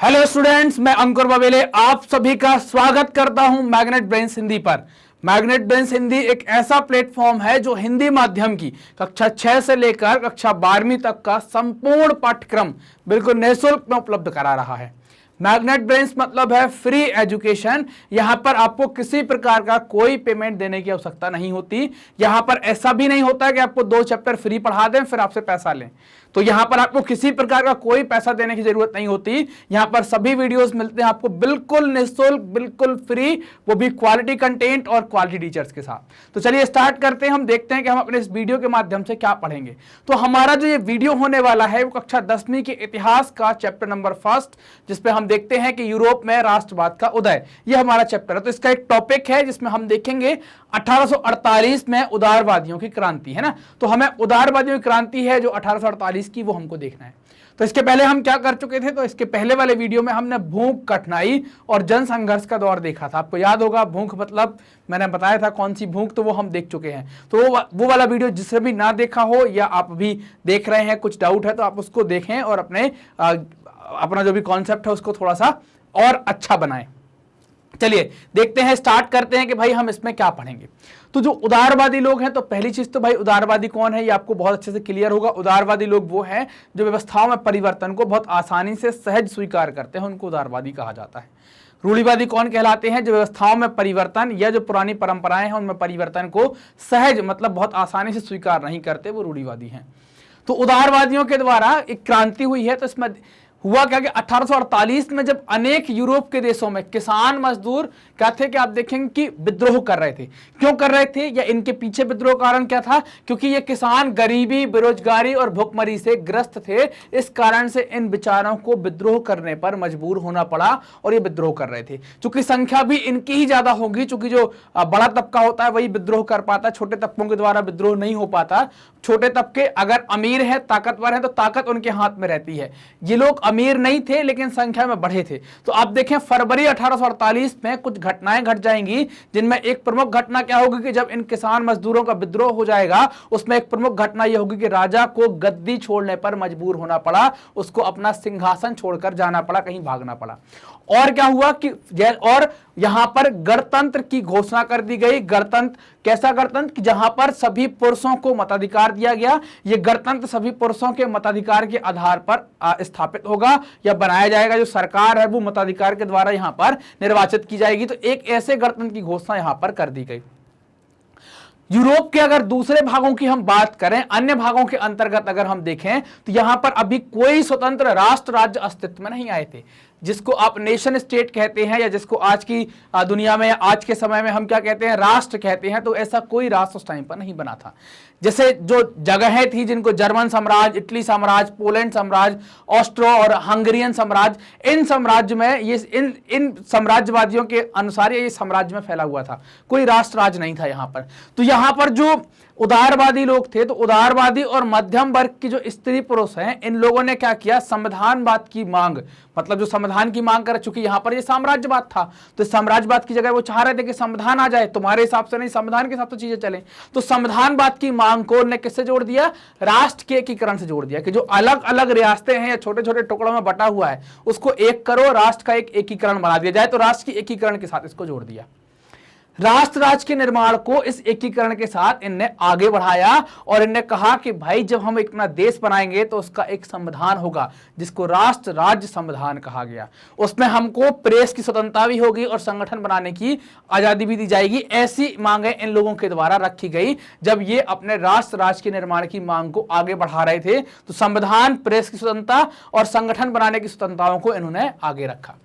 Hello students, मैं अंकुर बबेले आप सभी का स्वागत करता हूं मैग्नेट ब्रेन्स हिंदी पर। मैग्नेट ब्रेन्स हिंदी एक ऐसा प्लेटफॉर्म है जो हिंदी माध्यम की कक्षा 6 से लेकर कक्षा 12वीं तक का संपूर्ण पाठ्यक्रम बिल्कुल निःशुल्क में उपलब्ध करा रहा है। मैग्नेट ब्रेन्स मतलब है फ्री एजुकेशन। यहां पर आपको किसी प्रकार का कोई पेमेंट देने की आवश्यकता नहीं होती। यहां पर ऐसा भी नहीं होता है कि आपको 2 चैप्टर फ्री पढ़ा दें फिर आपसे पैसा लें। तो यहां पर आपको किसी प्रकार का कोई पैसा देने की जरूरत नहीं होती। यहां पर सभी वीडियोस मिलते हैं आपको बिल्कुल निःशुल्क, बिल्कुल फ्री, वो भी क्वालिटी कंटेंट और क्वालिटी टीचर्स के साथ। तो चलिए स्टार्ट करते हैं। हम देखते हैं कि हम अपने इस वीडियो के माध्यम से क्या पढ़ेंगे। तो हमारा जो ये वीडियो होने वाला है वो कक्षा 10वीं के इतिहास का चैप्टर नंबर 1 जिसपे हम देखते हैं कि यूरोप में राष्ट्रवाद का उदय, ये हमारा चैप्टर है। तो इसका एक टॉपिक है जिसमें हम देखेंगे 1848 में उदारवादियों की क्रांति, है ना। तो हमें उदारवादियों की क्रांति है जो 1848 की, वो हमको देखना है। तो इसके पहले हम क्या कर चुके थे, तो इसके पहले वाले वीडियो में हमने भूख, कठिनाई और जन संघर्ष का दौर देखा था। आपको याद होगा भूख मतलब मैंने बताया था कौन सी भूख, तो वो हम देख चुके हैं। तो वो वाला वीडियो जिसने भी ना देखा हो या आप अभी देख रहे हैं, कुछ डाउट है तो आप उसको देखें और अपना जो भी कॉन्सेप्ट है उसको थोड़ा सा और अच्छा बनाएं। चलिए देखते हैं, स्टार्ट करते हैं कि भाई हम इसमें क्या पढ़ेंगे। तो जो उदारवादी लोग हैं, तो पहली चीज तो भाई उदारवादी कौन है ये आपको बहुत अच्छे से क्लियर होगा। उदारवादी लोग वो हैं जो व्यवस्थाओं में परिवर्तन को बहुत आसानी से सहज स्वीकार करते हैं, उनको उदारवादी कहा जाता है। रूढ़िवादी कौन कहलाते हैं, जो व्यवस्थाओं में परिवर्तन या जो पुरानी परंपराएं हैं उनमें परिवर्तन को सहज मतलब बहुत आसानी से स्वीकार नहीं करते, वो रूढ़िवादी हैं। तो उदारवादियों के द्वारा एक क्रांति हुई है। तो इसमें हुआ क्या कि 1848 में जब अनेक यूरोप के देशों में किसान मजदूर क्या थे कि आप देखेंगे कि विद्रोह कर रहे थे। क्यों कर रहे थे या इनके पीछे विद्रोह कारण क्या था, क्योंकि ये किसान गरीबी, बेरोजगारी और भुखमरी से ग्रस्त थे। इस कारण से इन बेचारों को विद्रोह करने पर मजबूर होना पड़ा और ये विद्रोह कर रहे थे। चूंकि संख्या भी इनकी ही ज्यादा होगी, चूंकि जो बड़ा तबका होता है वही विद्रोह कर पाता, छोटे तबकों के द्वारा विद्रोह नहीं हो पाता। छोटे तबके अगर अमीर है, ताकतवर है, तो ताकत उनके हाथ में रहती है। ये लोग अमीर नहीं थे लेकिन संख्या में बढ़े थे। तो आप देखें फरवरी 1848 में कुछ घटनाएं घट जाएंगी, जिनमें एक प्रमुख घटना क्या होगी कि जब इन किसान मजदूरों का विद्रोह हो जाएगा, उसमें एक प्रमुख घटना यह होगी कि राजा को गद्दी छोड़ने पर मजबूर होना पड़ा, उसको अपना सिंहासन छोड़कर जाना पड़ा, कहीं भागना पड़ा। और क्या हुआ कि और यहां पर गणतंत्र की घोषणा कर दी गई। गणतंत्र कैसा गणतंत्र कि जहां पर सभी पुरुषों को मताधिकार दिया गया। यह गणतंत्र सभी पुरुषों के मताधिकार के आधार पर स्थापित होगा या बनाया जाएगा। जो सरकार है वो मताधिकार के द्वारा यहां पर निर्वाचित की जाएगी। तो एक ऐसे गणतंत्र की घोषणा यहां पर कर दी गई। यूरोप के अगर दूसरे भागों की हम बात करें, अन्य भागों के अंतर्गत अगर हम देखें, तो यहां पर अभी कोई स्वतंत्र राष्ट्र राज्य अस्तित्व में नहीं आए थे। जिसको आप नेशन स्टेट कहते हैं या जिसको आज की दुनिया में या आज के समय में हम क्या कहते हैं, राष्ट्र कहते हैं, तो ऐसा कोई राष्ट्र उस टाइम पर नहीं बना था। जैसे जो जगहें थी जिनको जर्मन साम्राज्य, इटली साम्राज्य, पोलैंड साम्राज्य, ऑस्ट्रो और हंगेरियन साम्राज्य, इन साम्राज्य में ये इन साम्राज्यवादियों के अनुसार ये साम्राज्य में फैला हुआ था, कोई राष्ट्र राज्य नहीं था यहाँ पर। तो यहाँ पर जो उदारवादी लोग थे, तो उदारवादी और मध्यम वर्ग की जो स्त्री पुरुष हैं, इन लोगों ने क्या किया, संविधानवाद की मांग, मतलब जो संविधान की मांग कर, चूंकि यहां पर ये साम्राज्यवाद था, तो साम्राज्यवाद की जगह वो चाह रहे थे कि संविधान आ जाए, तुम्हारे हिसाब से नहीं, संविधान के हिसाब से चीजें चले। तो संविधानवाद की मांग को उन्होंने किससे जोड़ दिया, राष्ट्र के एकीकरण से जोड़ दिया कि जो अलग अलग रियासतें हैं या छोटे छोटे टुकड़ों में बटा हुआ है उसको एक करो, राष्ट्र का एक एकीकरण बना दिया जाए। तो राष्ट्र की एकीकरण के साथ इसको जोड़ दिया। राष्ट्र राज्य के निर्माण को इस एकीकरण के साथ इनने आगे बढ़ाया और इनने कहा कि भाई जब हम अपना देश बनाएंगे तो उसका एक संविधान होगा जिसको राष्ट्र राज्य संविधान कहा गया। उसमें हमको प्रेस की स्वतंत्रता भी होगी और संगठन बनाने की आजादी भी दी जाएगी। ऐसी मांगे इन लोगों के द्वारा रखी गई जब ये अपने राष्ट्र राज्य के निर्माण की मांग को आगे बढ़ा रहे थे। तो संविधान, प्रेस की स्वतंत्रता और संगठन बनाने की स्वतंत्रताओं को इन्होंने आगे रखा।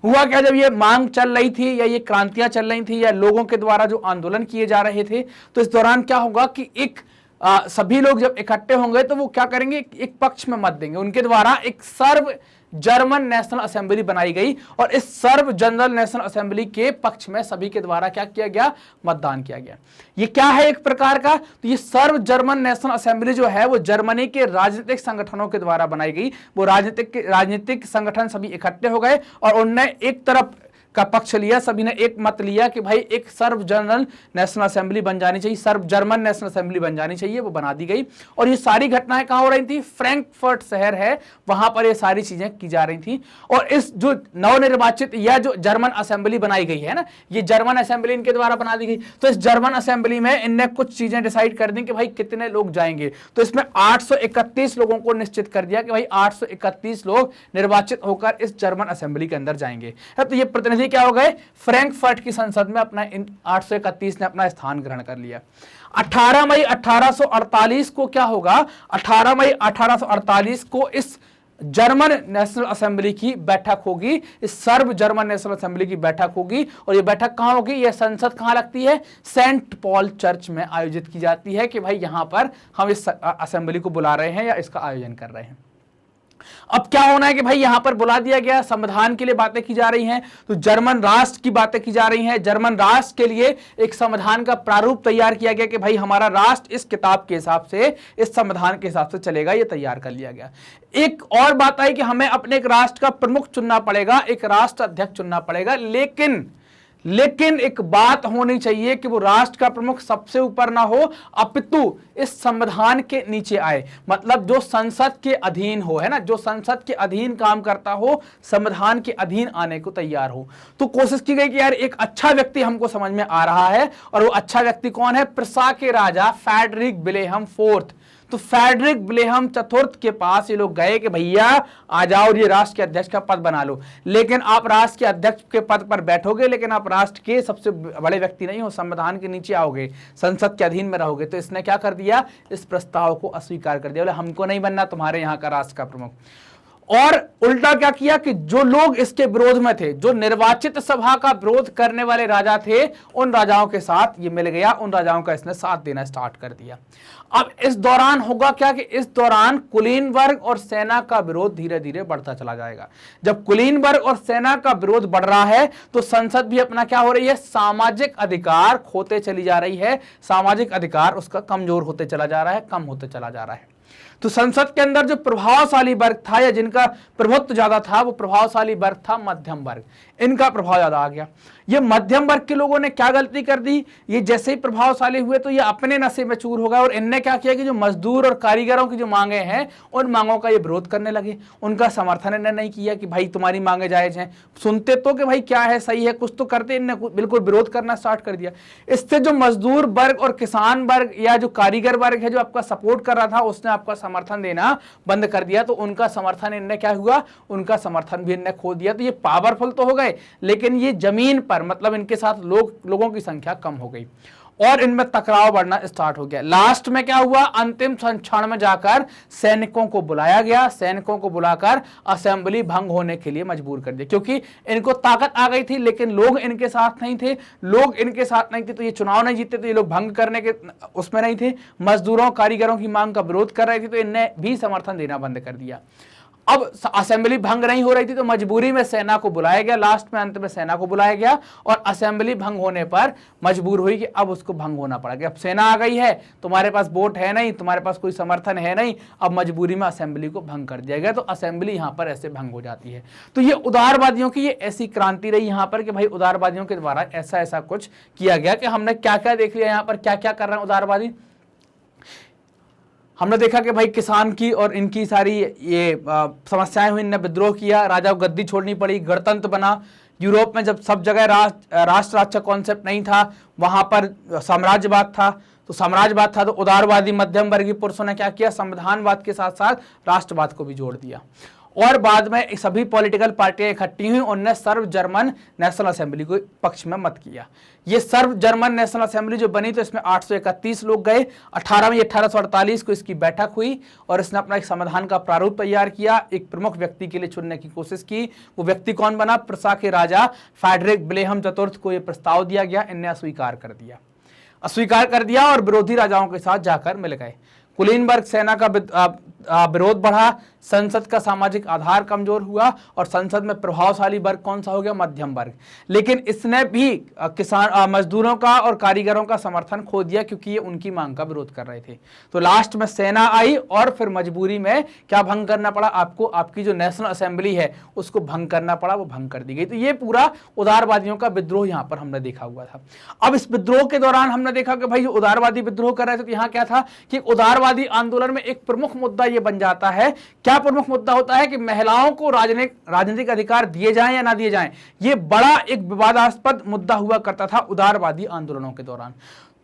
हुआ क्या, जब ये मांग चल रही थी या ये क्रांतियां चल रही थी या लोगों के द्वारा जो आंदोलन किए जा रहे थे, तो इस दौरान क्या होगा कि सभी लोग जब इकट्ठे होंगे तो वो क्या करेंगे, एक पक्ष में मत देंगे। उनके द्वारा एक सर्व जर्मन नेशनल असेंबली बनाई गई और इस सर्व जनरल नेशनल असेंबली के पक्ष में सभी के द्वारा क्या किया गया, मतदान किया गया। ये क्या है एक प्रकार का, तो ये सर्व जर्मन नेशनल असेंबली जो है वो जर्मनी के राजनीतिक संगठनों के द्वारा बनाई गई। वो राजनीतिक संगठन सभी इकट्ठे हो गए और उनने एक तरफ का पक्ष लिया, सभी ने एक मत लिया कि भाई एक सर्व जर्मन नेशनल असेंबली बन जानी चाहिए, सर्व जर्मन नेशनल असेंबली बन जानी चाहिए। वो बना दी गई और ये सारी घटनाएं कहां हो रही थी? फ्रैंकफर्ट शहर है, वहां पर ये सारी चीजें की जा रही थी। और इस जो नवनिर्वाचित या जो जर्मन असेंबली बनाई गई है ना, ये जर्मन असेंबली इनके द्वारा बना दी गई। तो इस जर्मन असेंबली में इनने कुछ चीजें डिसाइड कर दी कि भाई कितने लोग जाएंगे। तो इसमें 831 लोगों को निश्चित कर दिया कि भाई 831 लोग निर्वाचित होकर इस जर्मन असेंबली के अंदर जाएंगे। तो ये प्रतिनिधि क्या हो गए? फ्रैंकफर्ट की संसद में अपना इन 831 ने अपना स्थान ग्रहण कर लिया। 18 मई 1848 को क्या होगा? 18 मई 1848 को इस जर्मन नेशनल असेंबली की बैठक होगी, इस सर्व जर्मन नेशनल असेंबली की बैठक होगी। और ये बैठक कहां होगी? ये संसद कहां लगती है? सेंट पॉल चर्च में आयोजित की जाती है कि भाई यहां पर हम इस असेंबली को बुला रहे हैं या इसका आयोजन कर रहे हैं। अब क्या होना है कि भाई यहां पर बुला दिया गया, संविधान के लिए बातें की जा रही हैं, तो जर्मन राष्ट्र की बातें की जा रही हैं। जर्मन राष्ट्र के लिए एक संविधान का प्रारूप तैयार किया गया कि भाई हमारा राष्ट्र इस किताब के हिसाब से, इस संविधान के हिसाब से चलेगा, ये तैयार कर लिया गया। एक और बात आई कि हमें अपने एक राष्ट्र का प्रमुख चुनना पड़ेगा, एक राष्ट्र अध्यक्ष चुनना पड़ेगा, लेकिन एक बात होनी चाहिए कि वो राष्ट्र का प्रमुख सबसे ऊपर ना हो, अपितु इस संविधान के नीचे आए। मतलब जो संसद के अधीन हो, है ना, जो संसद के अधीन काम करता हो, संविधान के अधीन आने को तैयार हो। तो कोशिश की गई कि यार एक अच्छा व्यक्ति हमको समझ में आ रहा है, और वो अच्छा व्यक्ति कौन है? प्रुसा के राजा फ्रेडरिक विलेहम फोर्थ। तो फ्रेडरिक विलेहम चतुर्थ के पास ये लोग गए कि भैया आ जाओ और ये राष्ट्र के अध्यक्ष का पद बना लो। लेकिन आप राष्ट्र के अध्यक्ष के पद पर बैठोगे, लेकिन आप राष्ट्र के सबसे बड़े व्यक्ति नहीं हो, संविधान के नीचे आओगे, संसद के अधीन में रहोगे। तो इसने क्या कर दिया? इस प्रस्ताव को अस्वीकार कर दिया, बोले हमको नहीं बनना तुम्हारे यहाँ का राष्ट्र का प्रमुख। और उल्टा क्या किया कि जो लोग इसके विरोध में थे, जो निर्वाचित सभा का विरोध करने वाले राजा थे, उन राजाओं के साथ ये मिल गया, उन राजाओं का इसने साथ देना स्टार्ट कर दिया। अब इस दौरान होगा क्या कि इस दौरान कुलीन वर्ग और सेना का विरोध धीरे धीरे बढ़ता चला जाएगा। जब कुलीन वर्ग और सेना का विरोध बढ़ रहा है तो संसद भी अपना क्या हो रही है? सामाजिक अधिकार खोते चली जा रही है, सामाजिक अधिकार उसका कमजोर होते चला जा रहा है, कम होते चला जा रहा है। तो संसद के अंदर जो प्रभावशाली वर्ग था या जिनका प्रभुत्व ज्यादा था, वो प्रभावशाली वर्ग था मध्यम वर्ग, इनका प्रभाव ज्यादा आ गया। ये मध्यम वर्ग के लोगों ने क्या गलती कर दी? ये जैसे ही प्रभावशाली हुए तो ये अपने नशे में चूर हो गए और इनने क्या किया कि जो मजदूर और कारीगरों की जो मांगे हैं, उन मांगों का ये विरोध करने लगे। उनका समर्थन इन्हें नहीं किया कि भाई तुम्हारी मांगे जायज हैं, सुनते तो कि भाई क्या है, सही है, कुछ तो करते, इनने बिल्कुल विरोध करना स्टार्ट कर दिया। इससे जो मजदूर वर्ग और किसान वर्ग या जो कारीगर वर्ग है जो आपका सपोर्ट कर रहा था, उसने आपका समर्थन देना बंद कर दिया। तो उनका समर्थन इनने क्या हुआ? उनका समर्थन भी इनने खो दिया। तो ये पावरफुल तो हो गए, लेकिन ये जमीन पर मतलब इनके साथ लोगों की संख्या कम हो गई और इनमें टकराव बढ़ना स्टार्ट हो गया। लास्ट में क्या हुआ? अंतिम क्षण में जाकर सैनिकों को बुलाया गया, सैनिकों को बुलाकर असेंबली भंग होने के लिए मजबूर कर दिया, क्योंकि इनको ताकत आ गई थी लेकिन लोग इनके साथ नहीं थे। लोग इनके साथ नहीं थे तो ये चुनाव नहीं जीतते, तो ये लोग भंग करने के उसमें नहीं थे। मजदूरों कारीगरों की मांग का विरोध कर रहे थे, तो इनने भी समर्थन देना बंद कर दिया। अब असेंबली भंग नहीं हो रही थी तो मजबूरी में सेना को बुलाया गया, लास्ट में अंत में सेना को बुलाया गया और असेंबली भंग होने पर मजबूर हुई कि अब उसको भंग होना पड़ा। अब सेना आ गई है, तुम्हारे पास वोट है नहीं, तुम्हारे पास कोई समर्थन है नहीं, अब मजबूरी में असेंबली को भंग कर दिया गया। तो असेंबली यहाँ पर ऐसे भंग हो जाती है। तो ये उदारवादियों की ये ऐसी क्रांति रही यहाँ पर कि भाई उदारवादियों के द्वारा ऐसा ऐसा कुछ किया गया कि हमने क्या क्या देख लिया यहाँ पर, क्या क्या कर रहे हैं उदारवादी। हमने देखा कि भाई किसान की और इनकी सारी ये समस्याएं हुई, इनने विद्रोह किया, राजा को गद्दी छोड़नी पड़ी, गणतंत्र बना। यूरोप में जब सब जगह राष्ट्र राज्य कॉन्सेप्ट नहीं था, वहां पर साम्राज्यवाद था, तो उदारवादी मध्यम वर्गीय पुरुषों ने क्या किया? संविधानवाद के साथ साथ राष्ट्रवाद को भी जोड़ दिया। और बाद में सभी पॉलिटिकल पार्टियां इकट्ठी हुई, उन्होंने सर्व जर्मन नेशनल असेंबली को पक्ष में मत किया। ये सर्व जर्मन नेशनल असेंबली जो बनी तो इसमें 831 लोग गए। 18 मई 1848 को इसकी बैठक हुई और इसने अपना एक संविधान का प्रारूप तैयार किया, एक प्रमुख व्यक्ति के लिए चुनने की कोशिश की। वो व्यक्ति कौन बना? प्रुसा के राजा फ्रेडरिक विलेहम चतुर्थ को यह प्रस्ताव दिया गया, इनने अस्वीकार कर दिया और विरोधी राजाओं के साथ जाकर मिल गए। कुलीनबर्ग सेना का विरोध बढ़ा, संसद का सामाजिक आधार कमजोर हुआ और संसद में प्रभावशाली वर्ग कौन सा हो गया? मध्यम वर्ग। लेकिन इसने भी किसान मजदूरों का और कारीगरों का समर्थन खो दिया क्योंकि ये उनकी मांग का विरोध कर रहे थे। तो लास्ट में सेना आई और फिर मजबूरी में क्या भंग करना पड़ा आपको? आपकी जो नेशनल असेंबली है उसको भंग करना पड़ा, वो भंग कर दी गई। तो ये पूरा उदारवादियों का विद्रोह यहाँ पर हमने देखा हुआ था। अब इस विद्रोह के दौरान हमने देखा कि भाई जो उदारवादी विद्रोह कर रहे थे, तो यहाँ क्या था कि उदारवादी आंदोलन में एक प्रमुख मुद्दा ये बन जाता है। क्या प्रमुख मुद्दा होता है? कि महिलाओं को राजनीतिक अधिकार दिए जाएं या ना दिए जाएं। ये बड़ा एक विवादास्पद मुद्दा हुआ करता था उदारवादी आंदोलनों के दौरान।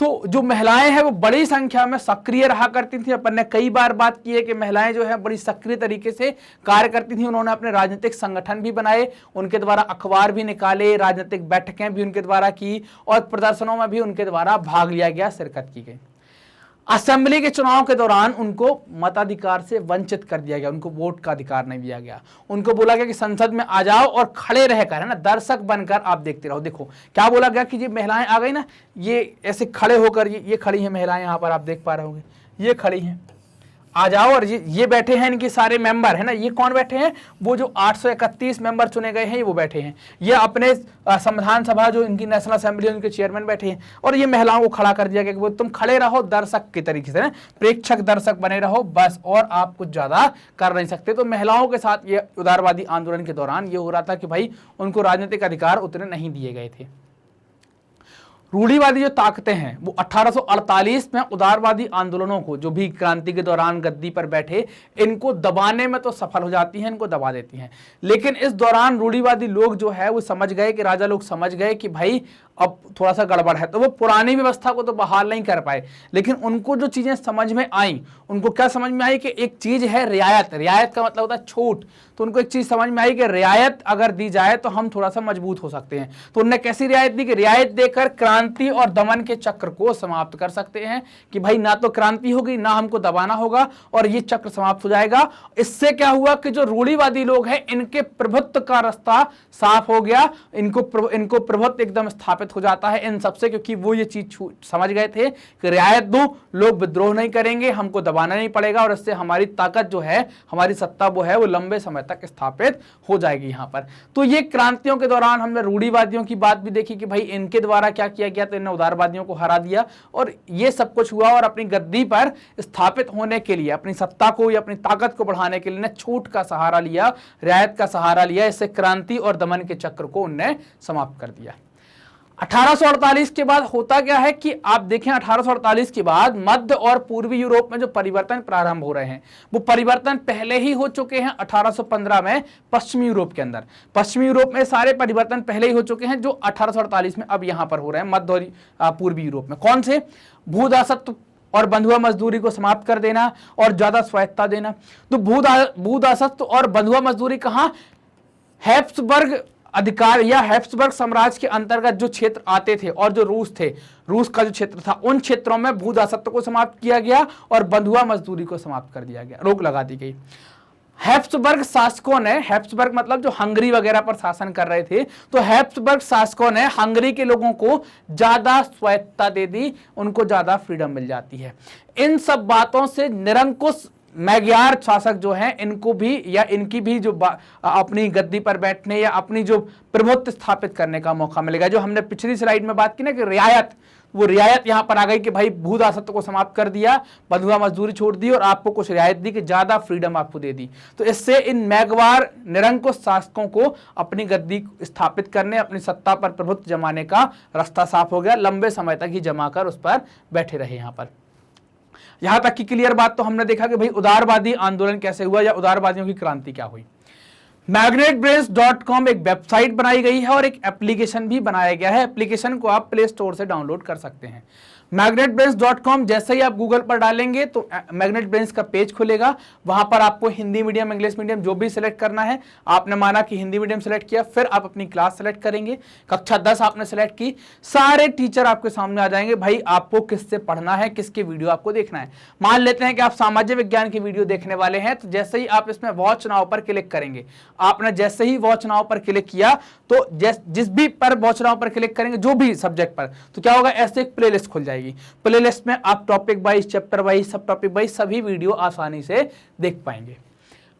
तो जो महिलाएं हैं वो बड़ी संख्या में सक्रिय रहा करती थी। अपन ने कई बार बात की है कि महिलाएं जो है बड़ी सक्रिय तरीके से कार्य करती थी। उन्होंने अपने राजनीतिक संगठन भी बनाए, उनके द्वारा अखबार भी निकाले, राजनीतिक बैठकें भी उनके द्वारा की और प्रदर्शनों में भी उनके द्वारा भाग लिया गया, शिरकत की गई। असेंबली के चुनाव के दौरान उनको मताधिकार से वंचित कर दिया गया, उनको वोट का अधिकार नहीं दिया गया। उनको बोला गया कि संसद में आ जाओ और खड़े रहकर, है ना, दर्शक बनकर आप देखते रहो। देखो क्या बोला गया कि ये महिलाएं आ गई ना, ये ऐसे खड़े होकर, ये खड़ी हैं महिलाएं, यहाँ पर आप देख पा रहे होंगे, ये खड़ी हैं, आ जाओ। और ये बैठे हैं, इनके सारे मेंबर, है ना, ये कौन बैठे हैं? वो जो 831 मेंबर चुने गए हैं, वो बैठे हैं। ये अपने संविधान सभा जो इनकी नेशनल असेंबली उनके चेयरमैन बैठे हैं। और ये महिलाओं को खड़ा कर दिया गया कि वो तुम खड़े रहो दर्शक के तरीके से, प्रेक्षक दर्शक बने रहो बस, और आप कुछ ज्यादा कर नहीं सकते। तो महिलाओं के साथ ये उदारवादी आंदोलन के दौरान ये हो रहा था कि भाई उनको राजनीतिक अधिकार उतने नहीं दिए गए थे। रूढ़िवादी जो ताकतें हैं वो 1848 में उदारवादी आंदोलनों को, जो भी क्रांति के दौरान गद्दी पर बैठे, इनको दबाने में तो सफल हो जाती हैं, इनको दबा देती हैं। लेकिन इस दौरान रूढ़िवादी लोग जो है वो समझ गए कि राजा लोग समझ गए कि भाई अब थोड़ा सा गड़बड़ है। तो वो पुरानी व्यवस्था को तो बहाल नहीं कर पाए, लेकिन उनको जो चीजें समझ में आई, उनको क्या समझ में आई कि एक चीज है रियायत। रियायत का मतलब होता है छूट। तो उनको एक चीज समझ में आई कि रियायत अगर दी जाए तो हम थोड़ा सा मजबूत हो सकते हैं। तो उन्होंने कैसी रियायत दी कि रियायत देकर क्रांति और दमन के चक्र को समाप्त कर सकते हैं, कि भाई ना तो क्रांति होगी ना हमको दबाना होगा और ये चक्र समाप्त हो जाएगा। इससे क्या हुआ कि जो रूढ़िवादी लोग हैं इनके प्रभुत्व का रास्ता साफ हो गया, इनको प्रभुत्व एकदम स्थापित हो जाता है इन सबसे, क्योंकि वो ये चीज समझ गए थे कि रियायत दो, लोग विद्रोह नहीं करेंगे, हमको दबाना नहीं पड़ेगा और इससे हमारी ताकत जो है, हमारी सत्ता वो है, वो लंबे समय तक स्थापित हो जाएगी यहाँ पर। तो ये क्रांतियों के दौरान हमने रूढ़िवादियों की बात भी देखी कि भाई इनके द्वारा क्या किया गया, तो इन्होंने उदारवादियों को हरा दिया और ये सब कुछ हुआ। और अपनी गद्दी पर स्थापित होने के लिए, अपनी सत्ता को या अपनी ताकत को बढ़ाने के लिए छूट का सहारा लिया, रियायत का सहारा लिया। इससे क्रांति और दमन के चक्र को उन्होंने समाप्त कर दिया। 1848 के बाद होता क्या है कि आप देखें, 1848 के बाद मध्य और पूर्वी यूरोप में जो परिवर्तन प्रारंभ हो रहे हैं, वो परिवर्तन पहले ही हो चुके हैं 1815 में पश्चिमी यूरोप के अंदर। पश्चिमी यूरोप में सारे परिवर्तन पहले ही हो चुके हैं जो 1848 में अब यहां पर हो रहे हैं मध्य और पूर्वी यूरोप में। कौन से? भूदासत्व और बंधुआ मजदूरी को समाप्त कर देना और ज्यादा स्वायत्तता देना। तो भूदासत्व और बंधुआ मजदूरी कहां? हैब्सबर्ग अधिकार या हैब्सबर्ग साम्राज्य के अंतर्गत जो क्षेत्र आते थे और जो रूस का जो क्षेत्र था, उन क्षेत्रों में भूदासत्व को समाप्त किया गया और बंधुआ मजदूरी को समाप्त कर दिया गया, रोक लगा दी गई। हैब्सबर्ग शासकों ने, हैब्सबर्ग मतलब जो हंगरी वगैरह पर शासन कर रहे थे, तो हैब्सबर्ग शासकों ने हंगरी के लोगों को ज्यादा स्वायत्तता दे दी, उनको ज्यादा फ्रीडम मिल जाती है। इन सब बातों से निरंकुश मैग्यार शासक जो हैं, इनको भी या इनकी भी जो अपनी गद्दी पर बैठने या अपनी जो प्रभुत्व स्थापित करने का मौका मिलेगा। जो हमने पिछली स्लाइड में बात की ना कि रियायत, वो रियायत यहां पर आ गई कि भाई भूदासत्व को समाप्त कर दिया, बंधुआ मजदूरी छोड़ दी और आपको कुछ रियायत दी कि ज्यादा फ्रीडम आपको दे दी। तो इससे इन मैग्वार निरंकुश शासकों को अपनी गद्दी स्थापित करने, अपनी सत्ता पर प्रभुत्व जमाने का रास्ता साफ हो गया। लंबे समय तक ही जमाकर उस पर बैठे रहे। यहां पर यहां तक की क्लियर बात। तो हमने देखा कि भाई उदारवादी आंदोलन कैसे हुआ या उदारवादियों की क्रांति क्या हुई। magnetbrains.com एक वेबसाइट बनाई गई है और एक एप्लीकेशन भी बनाया गया है। एप्लीकेशन को आप प्ले स्टोर से डाउनलोड कर सकते हैं। magnetbrains.com जैसे ही आप गूगल पर डालेंगे तो मैग्नेटब्रेन्स का पेज खुलेगा। वहां पर आपको हिंदी मीडियम, इंग्लिश मीडियम जो भी सिलेक्ट करना है, आपने माना कि हिंदी मीडियम सिलेक्ट किया, फिर आप अपनी क्लास सेलेक्ट करेंगे। कक्षा 10 आपने सेलेक्ट की, सारे टीचर आपके सामने आ जाएंगे। भाई आपको किससे पढ़ना है, किसके वीडियो आपको देखना है। मान लेते हैं कि आप सामाजिक विज्ञान की वीडियो देखने वाले हैं, तो जैसे ही आप इसमें वॉच नाउ पर क्लिक करेंगे, आपने जैसे ही वॉच नाउ पर क्लिक किया तो जिस भी पर वॉच नाउ पर क्लिक करेंगे, जो भी सब्जेक्ट पर, तो क्या होगा, ऐसे एक प्लेलिस्ट खुल जाएगी। जाएगी। प्लेलिस्ट में आप टॉपिक वाइज, चैप्टर वाइज, सब टॉपिक वाइज सभी वीडियो आसानी से देख पाएंगे।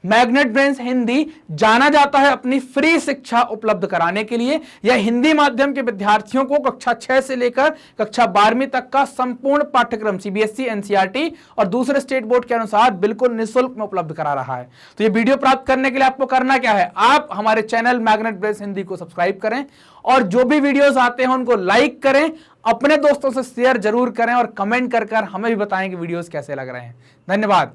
मैग्नेट ब्रेन्स हिंदी जाना जाता है अपनी फ्री शिक्षा उपलब्ध कराने के लिए। यह हिंदी माध्यम के विद्यार्थियों को कक्षा 6 से लेकर कक्षा 12वीं तक का संपूर्ण पाठ्यक्रम सीबीएसई, एनसीईआरटी और दूसरे स्टेट बोर्ड के अनुसार बिल्कुल निःशुल्क में उपलब्ध करा रहा है। तो ये वीडियो प्राप्त करने के लिए आपको करना क्या है, आप हमारे चैनल मैग्नेट ब्रेन्स हिंदी को सब्सक्राइब करें और जो भी वीडियोस आते हैं उनको लाइक करें, अपने दोस्तों से शेयर जरूर करें और कमेंट कर हमें भी बताएं कि वीडियोस कैसे लग रहे हैं। धन्यवाद।